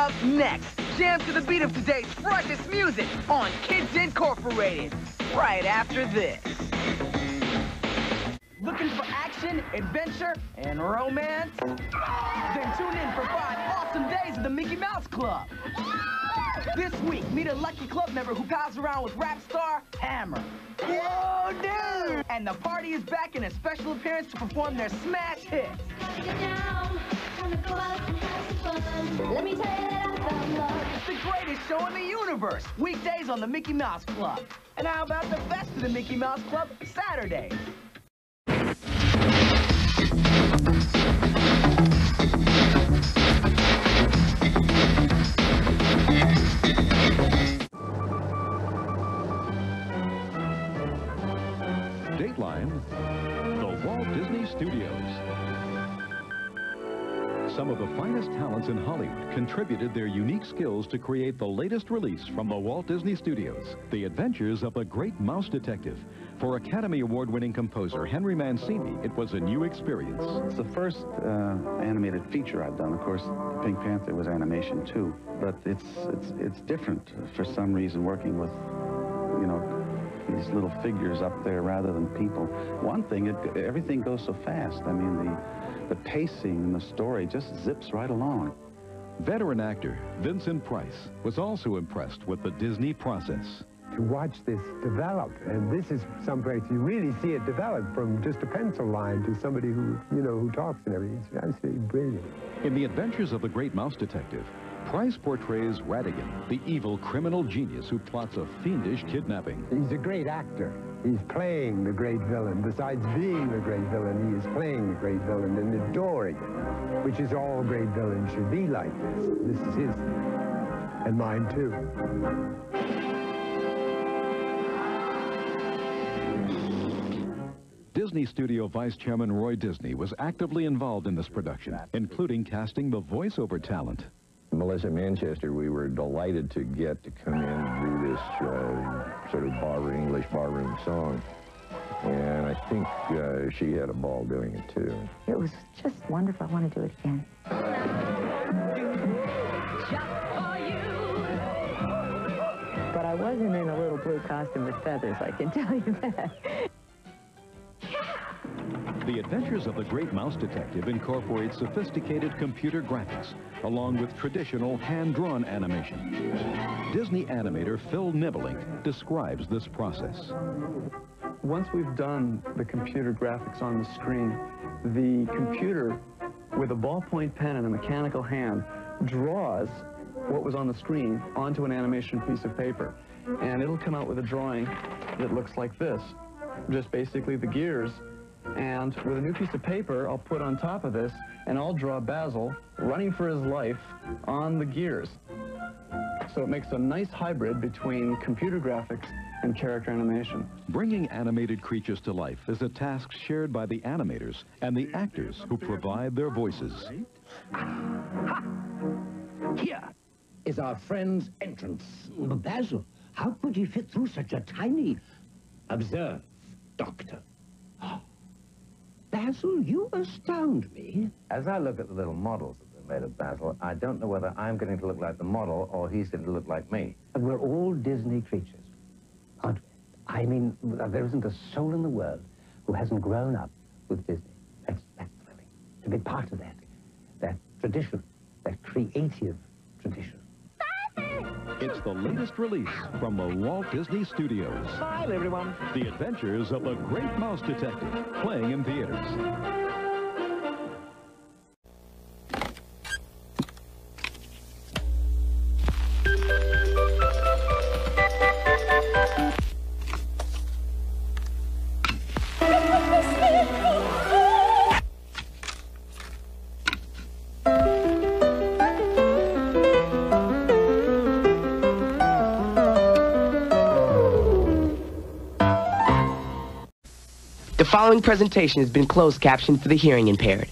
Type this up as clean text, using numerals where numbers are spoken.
Up next, jam to the beat of today's freshest music on Kids Incorporated. Right after this. Looking for action, adventure, and romance? Then tune in for 5 awesome days of the Mickey Mouse Club. This week, meet a lucky club member who pals around with rap star Hammer. Whoa, dude! And the party is back in a special appearance to perform their smash hits. Let me tell you that I found love. It's the greatest show in the universe. Weekdays on the Mickey Mouse Club. And how about the best of the Mickey Mouse Club Saturdays? Dateline, the Walt Disney Studios. Some of the finest talents in Hollywood contributed their unique skills to create the latest release from the Walt Disney Studios, The Adventures of the Great Mouse Detective. For Academy Award-winning composer Henry Mancini, it was a new experience. It's the first animated feature I've done. Of course, Pink Panther was animation too, but it's different for some reason working with, you know, these little figures up there rather than people. One thing, everything goes so fast. I mean, the pacing and the story just zips right along. Veteran actor Vincent Price was also impressed with the Disney process. To watch this develop, and this is someplace you really see it develop from just a pencil line to somebody who, you know, who talks and everything. It's absolutely brilliant. In The Adventures of the Great Mouse Detective, Price portrays Radigan, the evil criminal genius who plots a fiendish kidnapping. He's a great actor. He's playing the great villain. Besides being the great villain, he is playing the great villain and adoring it, which is all great villains should be like this. This is his, and mine too. Disney Studio Vice Chairman Roy Disney was actively involved in this production, including casting the voiceover talent. Melissa Manchester, we were delighted to get to come in and do this sort of English barroom song. And I think she had a ball doing it, too. It was just wonderful. I want to do it again. But I wasn't in a little blue costume with feathers, I can tell you that. The Adventures of the Great Mouse Detective incorporates sophisticated computer graphics, along with traditional hand-drawn animation. Disney animator Phil Nibbling describes this process. Once we've done the computer graphics on the screen, the computer, with a ballpoint pen and a mechanical hand, draws what was on the screen onto an animation piece of paper. And it'll come out with a drawing that looks like this. Just basically the gears. And with a new piece of paper, I'll put on top of this, and I'll draw Basil running for his life on the gears. So it makes a nice hybrid between computer graphics and character animation. Bringing animated creatures to life is a task shared by the animators and the actors who provide their voices. Here is our friend's entrance. Basil, how could he fit through such a tiny... Observe, Doctor. Basil, you astound me. As I look at the little models that they made of Basil, I don't know whether I'm going to look like the model or he's going to look like me. And we're all Disney creatures, aren't we? I mean, there isn't a soul in the world who hasn't grown up with Disney. That's thrilling. To be part of that tradition, that creative tradition. It's the latest release from the Walt Disney Studios. Smile, everyone. The Adventures of the Great Mouse Detective, playing in theaters. The following presentation has been closed captioned for the hearing impaired.